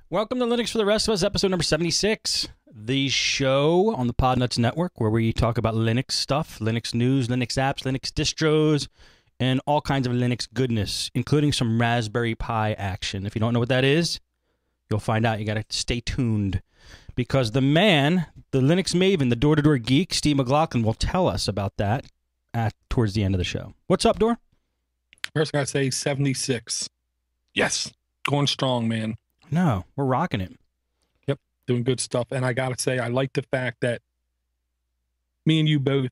Welcome to Linux for the Rest of Us, episode number 76, the show on the Podnutz network where we talk about Linux stuff, Linux news, Linux apps, Linux distros, and all kinds of Linux goodness, including some Raspberry Pi action. If you don't know what that is, you'll find out. You got to stay tuned because the man, the Linux maven, the door-to-door geek, Steve McLaughlin, will tell us about that towards the end of the show. What's up, Door? First, I gotta say 76. Yes, going strong, man. No, we're rocking it. Yep, doing good stuff. And I gotta say, I like the fact that me and you both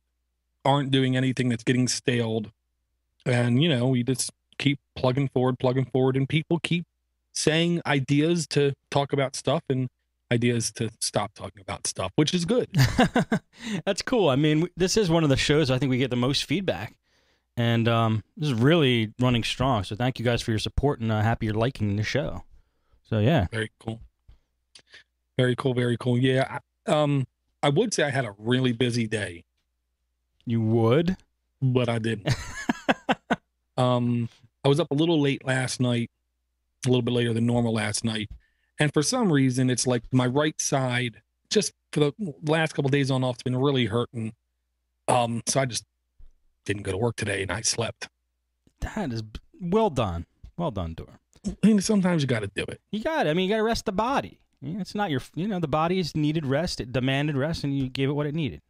aren't doing anything that's getting staled. And, you know, we just keep plugging forward, and people keep saying ideas to talk about stuff and ideas to stop talking about stuff, which is good. That's cool. I mean, this is one of the shows I think we get the most feedback. And this is really running strong. So thank you guys for your support, and happy you're liking the show. So, yeah. Very cool. Very cool, very cool. Yeah, I would say I had a really busy day. You would? But I didn't. I was up a little late last night, a little bit later than normal last night. And for some reason, it's like my right side, just for the last couple of days on off, it's been really hurting. So I just didn't go to work today, and I slept. That is well done. Well done, Dora. I mean, sometimes you got to do it. You got it. I mean, you got to rest the body. It's not your, the body's needed rest. It demanded rest, and you gave it what it needed.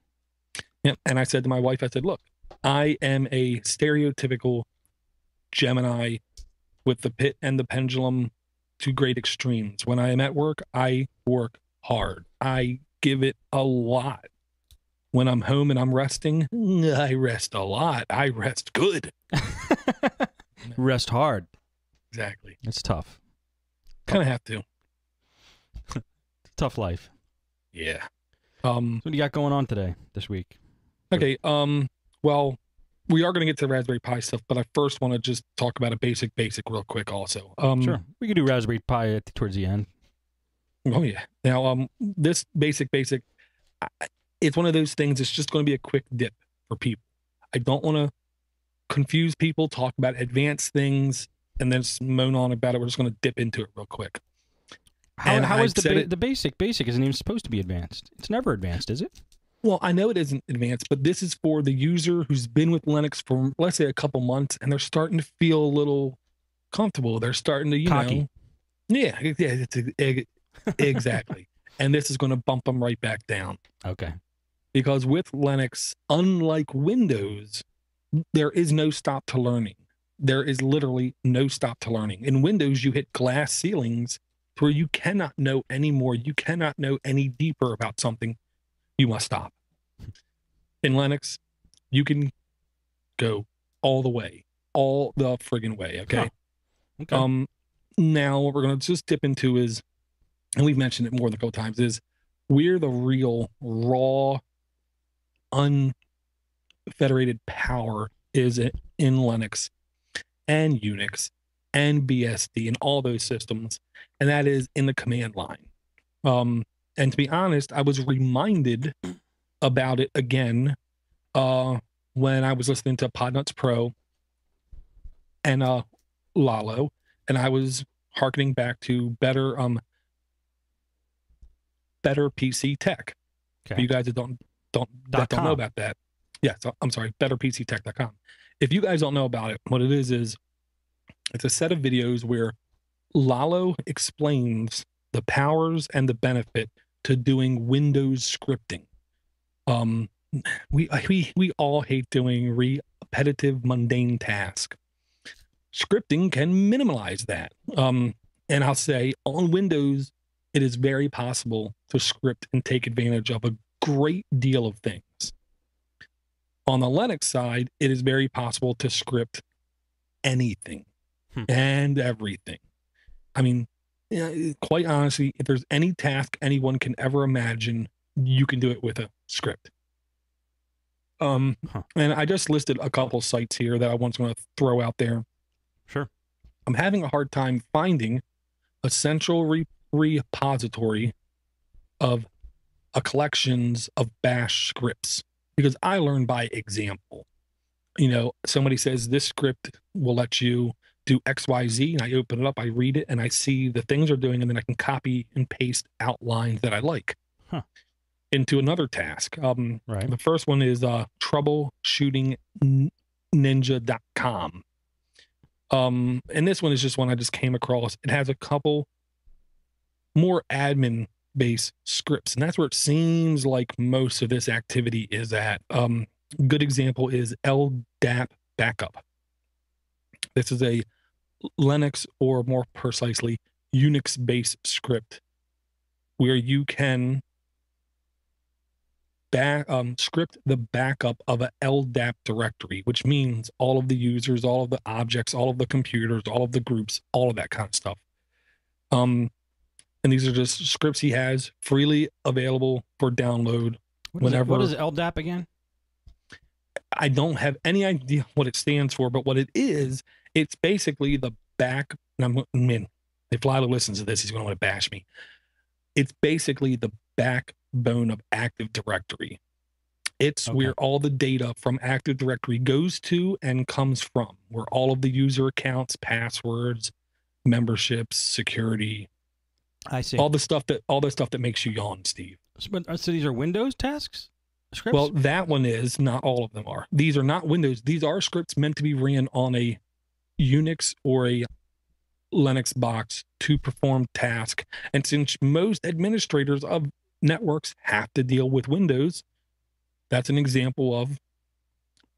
Yeah. And I said to my wife, I said, look, I am a stereotypical Gemini with the pit and the pendulum to great extremes. When I am at work, I work hard. I give it a lot. When I'm home and I'm resting, I rest a lot. I rest good. Rest hard. Exactly. It's tough. Kind of have to. It's a tough life. Yeah. So what do you got going on today, this week? Okay. Well, we are going to get to Raspberry Pi stuff, but I first want to just talk about a basic real quick also. Sure. We could do Raspberry Pi towards the end. Oh, yeah. Now, this basic, it's one of those things. It's just going to be a quick dip for people. I don't want to confuse people, talk about advanced things, and then just moan on about it. We're just going to dip into it real quick. How is the basic? Basic isn't even supposed to be advanced. It's never advanced, is it? Well, I know it isn't advanced, but this is for the user who's been with Linux for, let's say, a couple months, and they're starting to feel a little comfortable. They're starting to, Cocky. Exactly. And this is going to bump them right back down. Okay. Because with Linux, unlike Windows, there is no stop to learning. There is literally no stop to learning. In Windows, you hit glass ceilings where you cannot know anymore. You cannot know any deeper about something. You must stop. In Linux, you can go all the way, all the friggin' way. Okay. Huh. Okay. Now what we're going to just dip into is, and we've mentioned it more than a couple times, is we're the real raw, unfederated power is in Linux and Unix and BSD and all those systems, and that is in the command line. And to be honest, I was reminded about it again when I was listening to Podnutz Pro and Lalo, and I was hearkening back to better PC Tech. Okay. For you guys that don't know about that. Yeah, so, I'm sorry, betterpctech.com. If you guys don't know about it, what it is it's a set of videos where Lalo explains the powers and the benefit to doing Windows scripting. We all hate doing repetitive, mundane tasks. Scripting can minimize that. And I'll say on Windows, it is very possible to script and take advantage of a great deal of things. On the Linux side, it is very possible to script anything and everything. I mean, quite honestly, if there's any task anyone can ever imagine, you can do it with a script. And I just listed a couple sites here that I was going to throw out there. Sure. I'm having a hard time finding a central repository of a collections of bash scripts, because I learned by example. You know, somebody says this script will let you do XYZ, and I open it up, I read it, and I see the things they're doing, and then I can copy and paste outlines that I like into another task. Right. The first one is troubleshootingninja.com. And this one is just one I just came across. It has a couple more admin based scripts, and that's where it seems like most of this activity is at. Good example is LDAP Backup. This is a Linux, or more precisely Unix based script, where you can script the backup of a LDAP directory, which means all of the users, all of the objects, all of the computers, all of the groups, all of that kind of stuff. And these are just scripts he has freely available for download whenever. What is LDAP again? I don't have any idea what it stands for, but what it is, it's basically the back. And if Lilo listens to this, he's going to want to bash me. It's basically the backbone of Active Directory. It's where all the data from Active Directory goes to and comes from, where all of the user accounts, passwords, memberships, security. I see. All the stuff that makes you yawn, Steve. So these are Windows tasks? Scripts? Well, that one is, not all of them are. These are not Windows. These are scripts meant to be ran on a Unix or a Linux box to perform task. And since most administrators of networks have to deal with Windows, that's an example of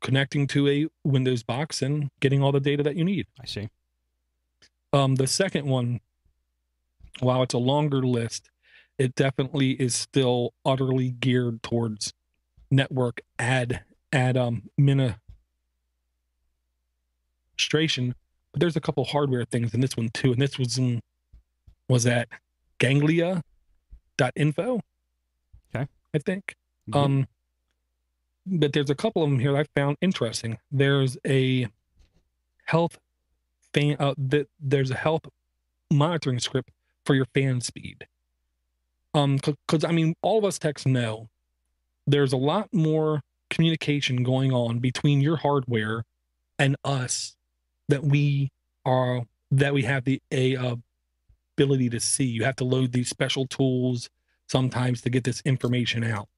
connecting to a Windows box and getting all the data that you need. I see. The second one, while it's a longer list, it definitely is still utterly geared towards network administration. But there's a couple hardware things in this one too, and this was at ganglia.info. Okay, I think. But there's a couple of them here that I found interesting. There's a health there's a health monitoring script for your fan speed. Because I mean, all of us techs know there's a lot more communication going on between your hardware and us that we have the ability to see. You have to load these special tools sometimes to get this information out.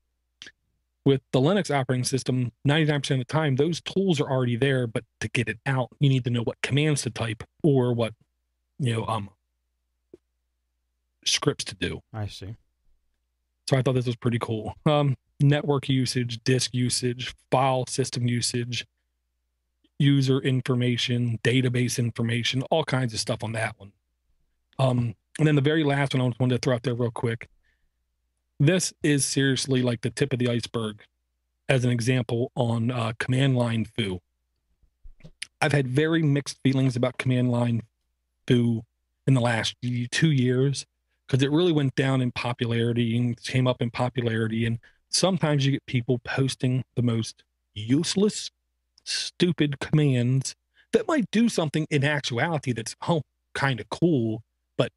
With the Linux operating system, 99% of the time, those tools are already there, but to get it out, you need to know what commands to type or what, scripts to do. I see. So I thought this was pretty cool. Network usage, disk usage, file system usage, user information, database information, all kinds of stuff on that one. And then the very last one I just wanted to throw out there real quick. This is seriously like the tip of the iceberg as an example on command line foo. I've had very mixed feelings about command line foo in the last 2 years, because it really went down in popularity and came up in popularity. And sometimes you get people posting the most useless, stupid commands that might do something in actuality that's kind of cool, but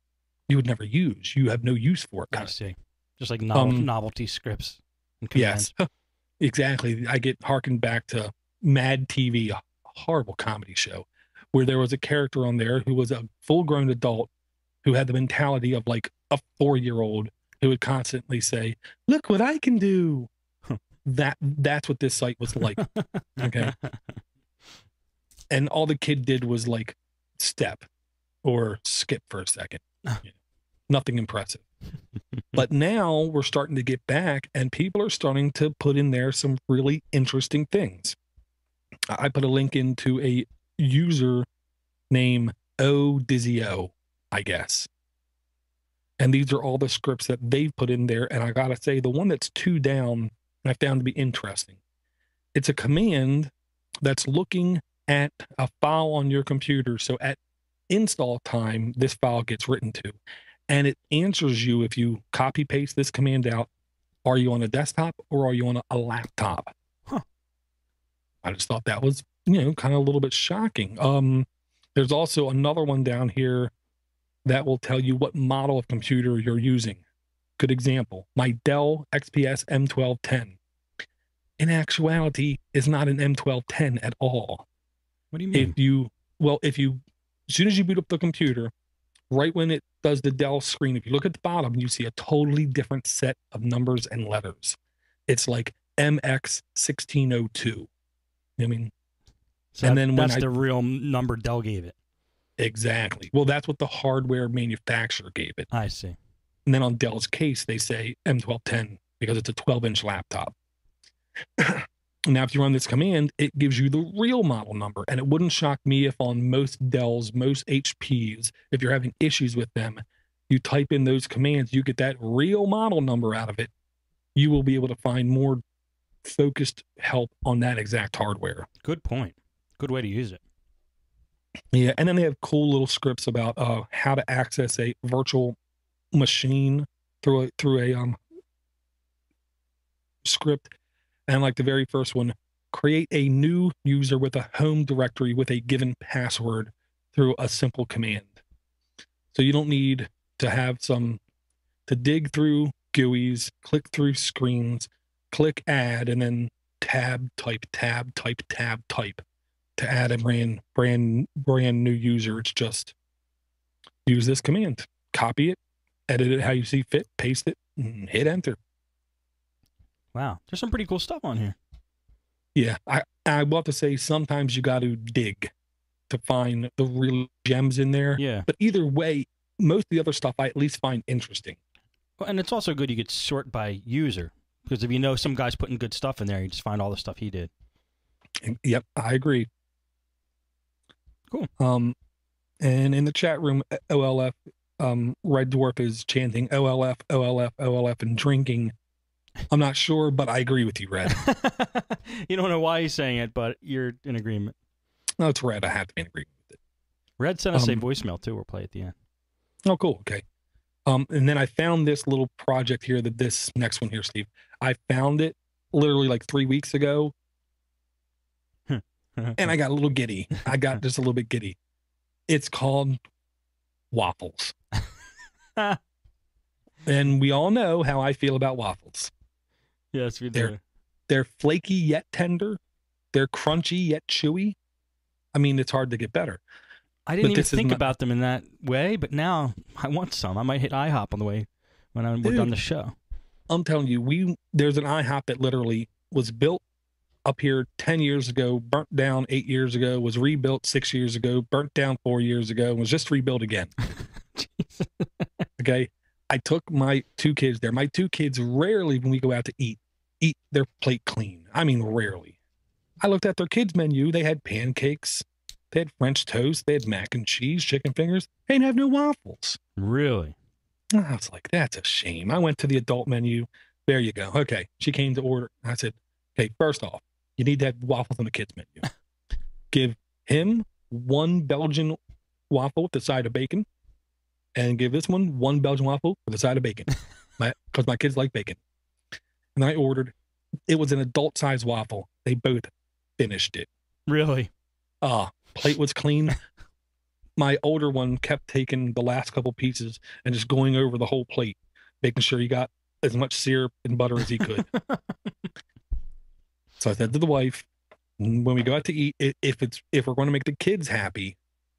you would never use. You have no use for it. I see. Just like novelty scripts and commands. Yes, exactly. I get harkened back to Mad TV, a horrible comedy show, where there was a character on there who was a full-grown adult who had the mentality of like a 4-year-old who would constantly say, "Look what I can do." That's what this site was like. Okay. And all the kid did was like step or skip for a second. Nothing impressive. But now we're starting to get back, and people are starting to put in there some really interesting things. I put a link into a user name Dizio, I guess. And these are all the scripts that they've put in there. And I gotta say, the one that's 2 down, I found to be interesting. It's a command that's looking at a file on your computer. So at install time, this file gets written to, and it answers you if you copy paste this command out. Are you on a desktop or are you on a laptop? I just thought that was, kind of a little bit shocking. There's also another one down here that will tell you what model of computer you're using. Good example, my Dell XPS M1210. In actuality, is not an M1210 at all. What do you mean? If you as soon as you boot up the computer, right when it does the Dell screen, if you look at the bottom, you see a totally different set of numbers and letters. It's like MX1602. I mean, So and then when that's the real number Dell gave it. Exactly. Well, that's what the hardware manufacturer gave it. I see. And then on Dell's case, they say M1210 because it's a 12-inch laptop. Now, if you run this command, it gives you the real model number. And it wouldn't shock me if on most Dells, most HPs, if you're having issues with them, you type in those commands, you get that real model number out of it. You will be able to find more focused help on that exact hardware. Good point. Good way to use it. Yeah, and then they have cool little scripts about how to access a virtual machine through a script. And like the very first one, create a new user with a home directory with a given password through a simple command. So you don't need to have to dig through GUIs, click through screens, click add, and then tab, type, to add a brand new user. It's just use this command, copy it, edit it how you see fit, paste it, and hit enter. Wow, there's some pretty cool stuff on here. Yeah, I will have to say sometimes you got to dig to find the real gems in there. Yeah. But either way, most of the other stuff I at least find interesting. Well, and it's also good you could sort by user, because if you know some guy's putting good stuff in there, you just find all the stuff he did. Yep, I agree. Cool. And in the chat room, OLF, Red Dwarf is chanting OLF, OLF, OLF, and drinking. I'm not sure, but I agree with you, Red. You don't know why he's saying it, but you're in agreement. No, it's Red. I have to be in agreement with it. Red sent us a voicemail, too. We'll play at the end. Oh, cool. Okay. And then I found this little project here, this next one here, Steve. I found it literally like 3 weeks ago. And I got a little giddy. I got just a little bit giddy. It's called Waffles. And we all know how I feel about waffles. Yes, we do. They're flaky yet tender. They're crunchy yet chewy. I mean, it's hard to get better. I didn't even think about them in that way, but now I want some. I might hit IHOP on the way when we're done the show. I'm telling you, there's an IHOP that literally was built up here 10 years ago, burnt down 8 years ago, was rebuilt 6 years ago, burnt down 4 years ago, and was just rebuilt again. Okay. I took my two kids there. My two kids rarely, when we go out to eat their plate clean. I mean, rarely. I looked at their kids' menu. They had pancakes. They had French toast. They had mac and cheese, chicken fingers. They didn't have no waffles. Really? I was like, that's a shame. I went to the adult menu. There you go. Okay. She came to order. I said, okay, first off, you need to have waffles on the kids' menu. Give him one Belgian waffle with the side of bacon, and give this one Belgian waffle with a side of bacon, because my kids like bacon. And I ordered. It was an adult-sized waffle. They both finished it. Really? Plate was clean. My older one kept taking the last couple pieces and just going over the whole plate, making sure he got as much syrup and butter as he could. So I said to the wife, when we go out to eat, if we're going to make the kids happy,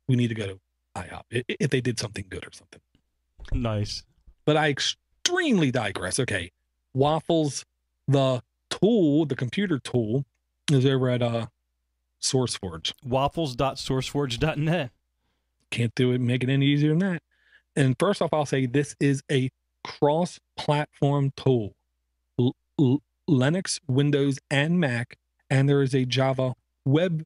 we need to go to IHOP if they did something good or something. Nice. But I extremely digress. Okay. Waffles, the computer tool is over at SourceForge. Waffles.sourceforge.net. Can't do it, make it any easier than that. And first off, I'll say this is a cross-platform tool. Linux, Windows, and Mac, and there is a Java web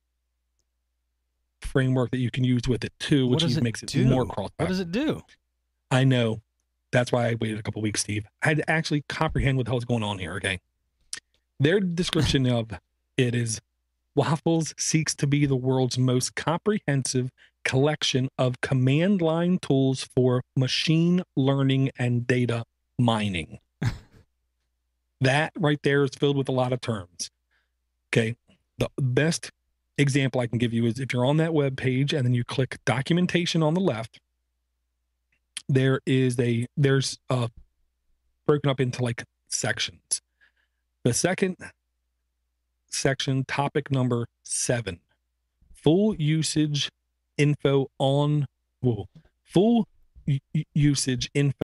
framework that you can use with it too, which makes it more cross-platform. What does it do? I know. That's why I waited a couple weeks, Steve. I had to actually comprehend what the hell's going on here, okay? Their description of it is, Waffles seeks to be the world's most comprehensive collection of command line tools for machine learning and data mining. That right there is filled with a lot of terms. Okay. The best example I can give you is if you're on that web page and then you click documentation on the left, there's broken up into like sections. The second section, topic number 7, full usage info on full usage info